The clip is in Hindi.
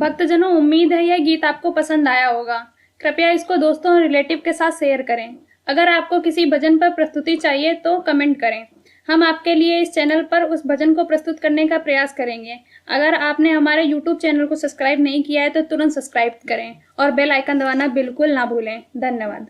भक्तजनों, उम्मीद है यह गीत आपको पसंद आया होगा। कृपया इसको दोस्तों और रिलेटिव के साथ शेयर करें। अगर आपको किसी भजन पर प्रस्तुति चाहिए तो कमेंट करें। हम आपके लिए इस चैनल पर उस भजन को प्रस्तुत करने का प्रयास करेंगे। अगर आपने हमारे YouTube चैनल को सब्सक्राइब नहीं किया है तो तुरंत सब्सक्राइब करें और बेल आइकन दबाना बिल्कुल ना भूलें। धन्यवाद।